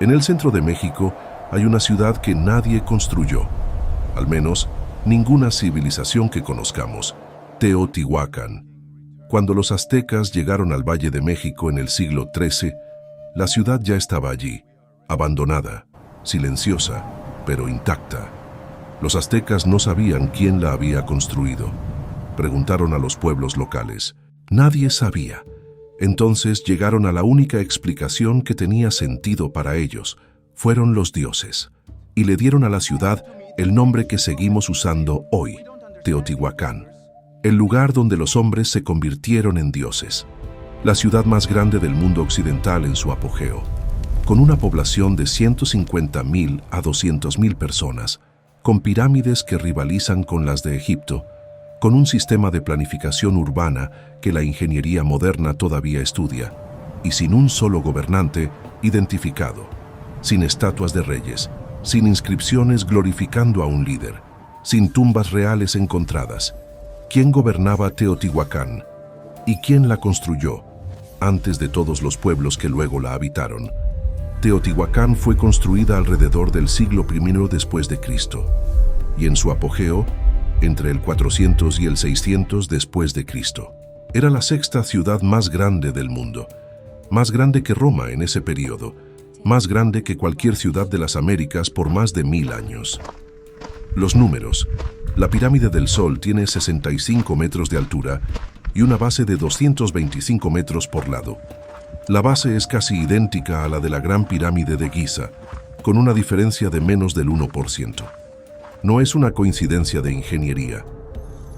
En el centro de México hay una ciudad que nadie construyó, al menos ninguna civilización que conozcamos, Teotihuacán. Cuando los aztecas llegaron al Valle de México en el siglo XIII, la ciudad ya estaba allí, abandonada, silenciosa, pero intacta. Los aztecas no sabían quién la había construido. Preguntaron a los pueblos locales. Nadie sabía. Entonces llegaron a la única explicación que tenía sentido para ellos. Fueron los dioses. Y le dieron a la ciudad el nombre que seguimos usando hoy, Teotihuacán, el lugar donde los hombres se convirtieron en dioses. La ciudad más grande del mundo occidental en su apogeo, con una población de 150.000 a 200.000 personas, con pirámides que rivalizan con las de Egipto, con un sistema de planificación urbana que la ingeniería moderna todavía estudia, y sin un solo gobernante identificado, sin estatuas de reyes, sin inscripciones glorificando a un líder, sin tumbas reales encontradas. ¿Quién gobernaba Teotihuacán? ¿Y quién la construyó? Antes de todos los pueblos que luego la habitaron. Teotihuacán fue construida alrededor del siglo I después de Cristo, y en su apogeo, entre el 400 y el 600 después de Cristo. Era la sexta ciudad más grande del mundo, más grande que Roma en ese periodo, más grande que cualquier ciudad de las Américas por más de 1000 años. Los números. La pirámide del Sol tiene 65 metros de altura y una base de 225 metros por lado. La base es casi idéntica a la de la Gran Pirámide de Giza, con una diferencia de menos del 1%. No es una coincidencia de ingeniería.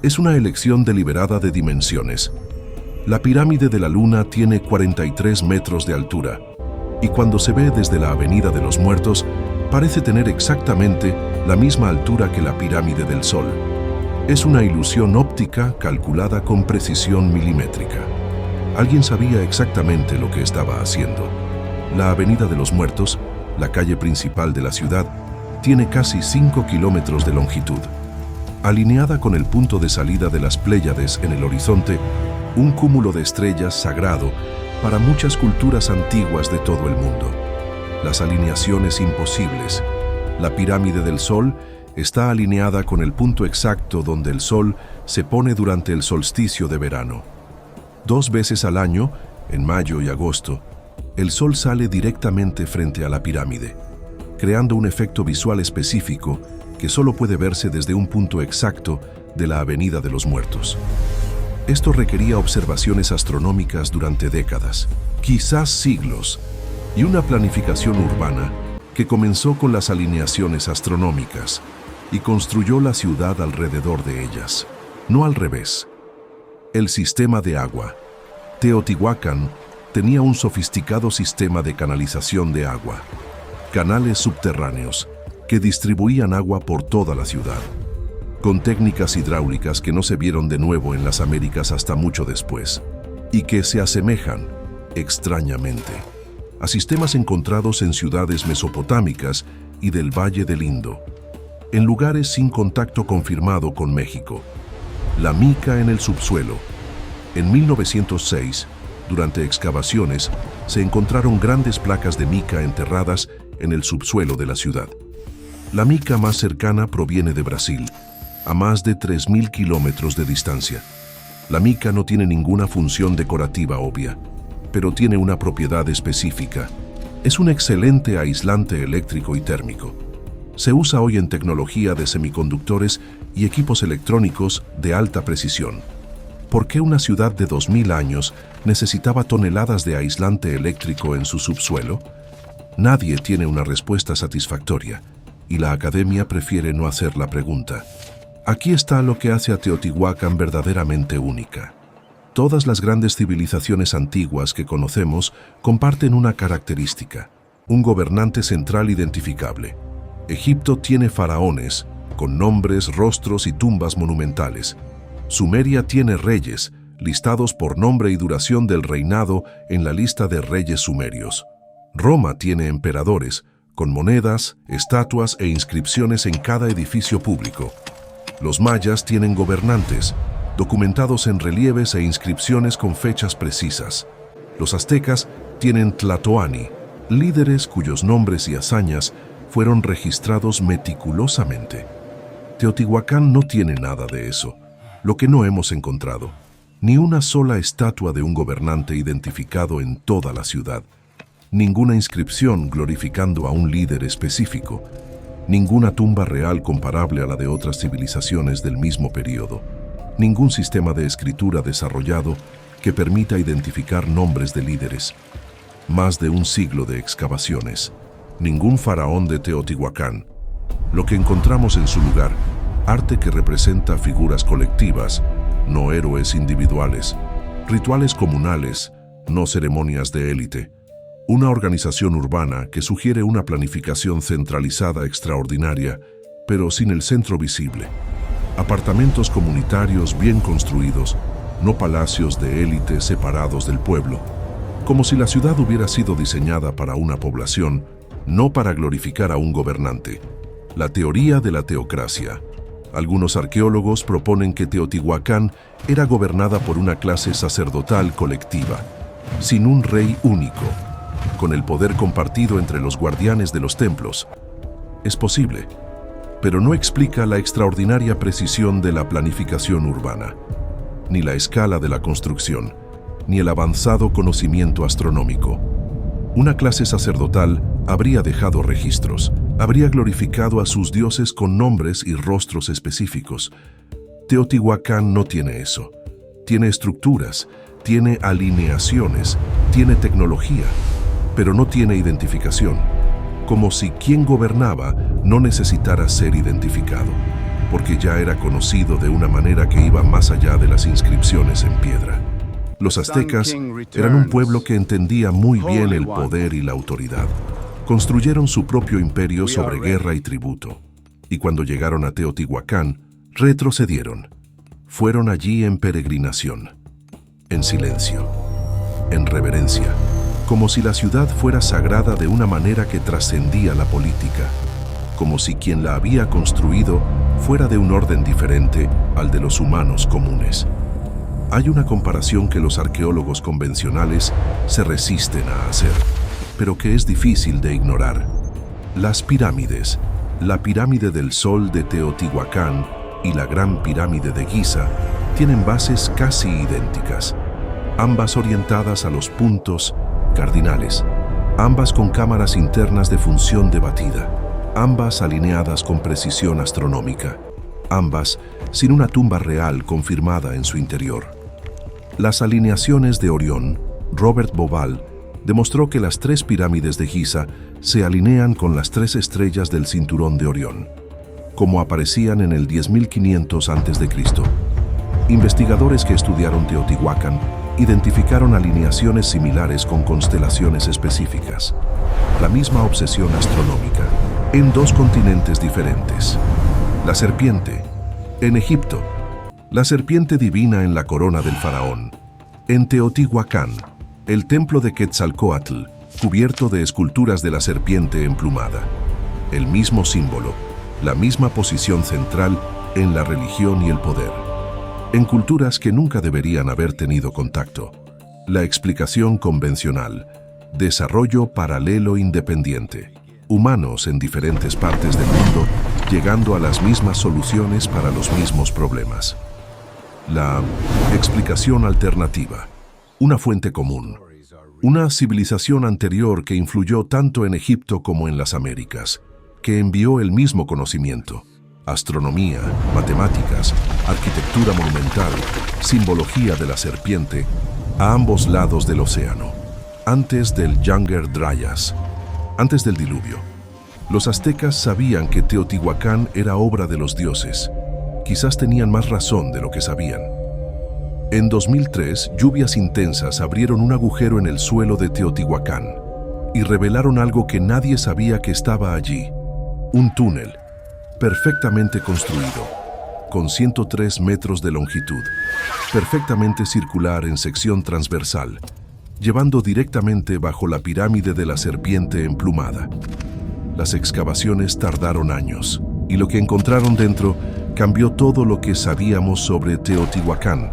Es una elección deliberada de dimensiones. La pirámide de la Luna tiene 43 metros de altura, y cuando se ve desde la Avenida de los Muertos, parece tener exactamente la misma altura que la pirámide del Sol. Es una ilusión óptica calculada con precisión milimétrica. Alguien sabía exactamente lo que estaba haciendo. La Avenida de los Muertos, la calle principal de la ciudad, tiene casi 5 kilómetros de longitud. Alineada con el punto de salida de las Pléyades en el horizonte, un cúmulo de estrellas sagrado para muchas culturas antiguas de todo el mundo. Las alineaciones imposibles. La pirámide del Sol está alineada con el punto exacto donde el Sol se pone durante el solsticio de verano. 2 veces al año, en mayo y agosto, el Sol sale directamente frente a la pirámide, creando un efecto visual específico que solo puede verse desde un punto exacto de la Avenida de los Muertos. Esto requería observaciones astronómicas durante décadas, quizás siglos, y una planificación urbana que comenzó con las alineaciones astronómicas y construyó la ciudad alrededor de ellas, no al revés. El sistema de agua. Teotihuacán tenía un sofisticado sistema de canalización de agua, canales subterráneos que distribuían agua por toda la ciudad, con técnicas hidráulicas que no se vieron de nuevo en las Américas hasta mucho después, y que se asemejan, extrañamente, a sistemas encontrados en ciudades mesopotámicas y del Valle del Indo, en lugares sin contacto confirmado con México. La mica en el subsuelo. En 1906, durante excavaciones, se encontraron grandes placas de mica enterradas en el subsuelo de la ciudad. La mica más cercana proviene de Brasil, a más de 3.000 kilómetros de distancia. La mica no tiene ninguna función decorativa obvia, pero tiene una propiedad específica. Es un excelente aislante eléctrico y térmico. Se usa hoy en tecnología de semiconductores y equipos electrónicos de alta precisión. ¿Por qué una ciudad de 2000 años necesitaba toneladas de aislante eléctrico en su subsuelo? Nadie tiene una respuesta satisfactoria, y la academia prefiere no hacer la pregunta. Aquí está lo que hace a Teotihuacán verdaderamente única. Todas las grandes civilizaciones antiguas que conocemos comparten una característica: un gobernante central identificable. Egipto tiene faraones, con nombres, rostros y tumbas monumentales. Sumeria tiene reyes, listados por nombre y duración del reinado en la lista de reyes sumerios. Roma tiene emperadores, con monedas, estatuas e inscripciones en cada edificio público. Los mayas tienen gobernantes, documentados en relieves e inscripciones con fechas precisas. Los aztecas tienen Tlatoani, líderes cuyos nombres y hazañas fueron registrados meticulosamente. Teotihuacán no tiene nada de eso, lo que no hemos encontrado. Ni una sola estatua de un gobernante identificado en toda la ciudad. Ninguna inscripción glorificando a un líder específico. Ninguna tumba real comparable a la de otras civilizaciones del mismo periodo. Ningún sistema de escritura desarrollado que permita identificar nombres de líderes. Más de un siglo de excavaciones. Ningún faraón de Teotihuacán. Lo que encontramos en su lugar, arte que representa figuras colectivas, no héroes individuales, rituales comunales, no ceremonias de élite. Una organización urbana que sugiere una planificación centralizada extraordinaria, pero sin el centro visible. Apartamentos comunitarios bien construidos, no palacios de élite separados del pueblo. Como si la ciudad hubiera sido diseñada para una población, no para glorificar a un gobernante. La teoría de la teocracia. Algunos arqueólogos proponen que Teotihuacán era gobernada por una clase sacerdotal colectiva, sin un rey único, con el poder compartido entre los guardianes de los templos. Es posible, pero no explica la extraordinaria precisión de la planificación urbana, ni la escala de la construcción, ni el avanzado conocimiento astronómico. Una clase sacerdotal habría dejado registros, habría glorificado a sus dioses con nombres y rostros específicos. Teotihuacán no tiene eso. Tiene estructuras, tiene alineaciones, tiene tecnología, pero no tiene identificación, como si quien gobernaba no necesitara ser identificado, porque ya era conocido de una manera que iba más allá de las inscripciones en piedra. Los aztecas eran un pueblo que entendía muy bien el poder y la autoridad. Construyeron su propio imperio sobre guerra y tributo, y cuando llegaron a Teotihuacán, retrocedieron. Fueron allí en peregrinación, en silencio, en reverencia, como si la ciudad fuera sagrada de una manera que trascendía la política, como si quien la había construido fuera de un orden diferente al de los humanos comunes. Hay una comparación que los arqueólogos convencionales se resisten a hacer, pero que es difícil de ignorar. Las pirámides, la pirámide del Sol de Teotihuacán y la Gran Pirámide de Giza, tienen bases casi idénticas, ambas orientadas a los puntos cardinales, ambas con cámaras internas de función debatida, ambas alineadas con precisión astronómica, ambas sin una tumba real confirmada en su interior. Las alineaciones de Orión, Robert Bauval, demostró que las 3 pirámides de Giza se alinean con las 3 estrellas del cinturón de Orión, como aparecían en el 10.500 a.C. Investigadores que estudiaron Teotihuacán identificaron alineaciones similares con constelaciones específicas. La misma obsesión astronómica, en 2 continentes diferentes. La serpiente, en Egipto. La serpiente divina en la corona del faraón. En Teotihuacán, el templo de Quetzalcóatl, cubierto de esculturas de la serpiente emplumada. El mismo símbolo, la misma posición central en la religión y el poder. En culturas que nunca deberían haber tenido contacto. La explicación convencional, desarrollo paralelo independiente. Humanos en diferentes partes del mundo llegando a las mismas soluciones para los mismos problemas. La explicación alternativa, una fuente común, una civilización anterior que influyó tanto en Egipto como en las Américas, que envió el mismo conocimiento, astronomía, matemáticas, arquitectura monumental, simbología de la serpiente, a ambos lados del océano, antes del Younger Dryas, antes del diluvio. Los aztecas sabían que Teotihuacán era obra de los dioses. Quizás tenían más razón de lo que sabían. En 2003, lluvias intensas abrieron un agujero en el suelo de Teotihuacán y revelaron algo que nadie sabía que estaba allí. Un túnel, perfectamente construido, con 103 metros de longitud, perfectamente circular en sección transversal, llevando directamente bajo la pirámide de la serpiente emplumada. Las excavaciones tardaron años, y lo que encontraron dentro cambió todo lo que sabíamos sobre Teotihuacán,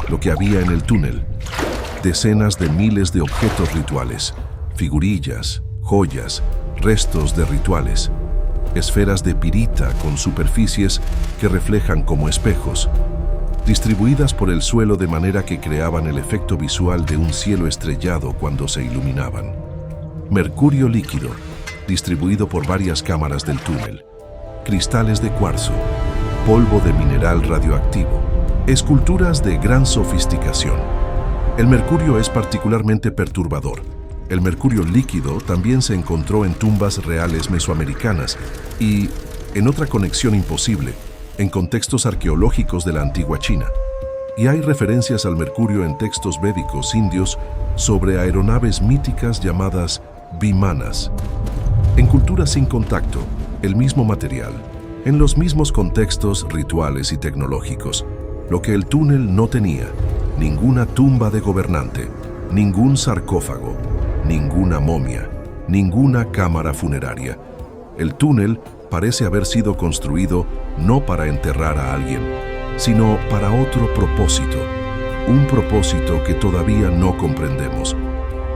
lo que había en el túnel. Decenas de miles de objetos rituales, figurillas, joyas, restos de rituales, esferas de pirita con superficies que reflejan como espejos, distribuidas por el suelo de manera que creaban el efecto visual de un cielo estrellado cuando se iluminaban. Mercurio líquido, distribuido por varias cámaras del túnel, cristales de cuarzo, polvo de mineral radioactivo, esculturas de gran sofisticación. El mercurio es particularmente perturbador. El mercurio líquido también se encontró en tumbas reales mesoamericanas y, en otra conexión imposible, en contextos arqueológicos de la antigua China. Y hay referencias al mercurio en textos védicos indios sobre aeronaves míticas llamadas vimanas. En culturas sin contacto, el mismo material, en los mismos contextos rituales y tecnológicos, lo que el túnel no tenía: ninguna tumba de gobernante, ningún sarcófago, ninguna momia, ninguna cámara funeraria. El túnel parece haber sido construido no para enterrar a alguien, sino para otro propósito, un propósito que todavía no comprendemos.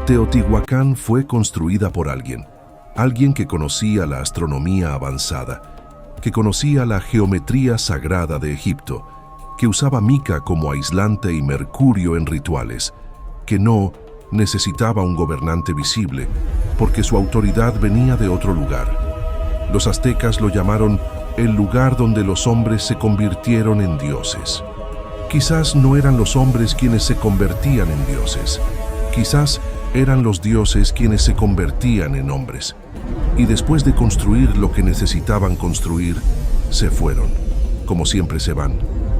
Teotihuacán fue construida por alguien que conocía la astronomía avanzada, que conocía la geometría sagrada de Egipto, que usaba mica como aislante y mercurio en rituales, que no necesitaba un gobernante visible, porque su autoridad venía de otro lugar. Los aztecas lo llamaron el lugar donde los hombres se convirtieron en dioses. Quizás no eran los hombres quienes se convertían en dioses, quizás eran los dioses quienes se convertían en hombres. Y después de construir lo que necesitaban construir, se fueron, como siempre se van.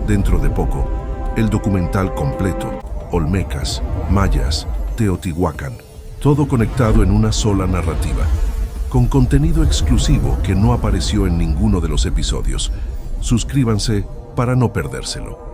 Dentro de poco, el documental completo, Olmecas, Mayas, Teotihuacán, todo conectado en una sola narrativa, con contenido exclusivo que no apareció en ninguno de los episodios. Suscríbanse para no perdérselo.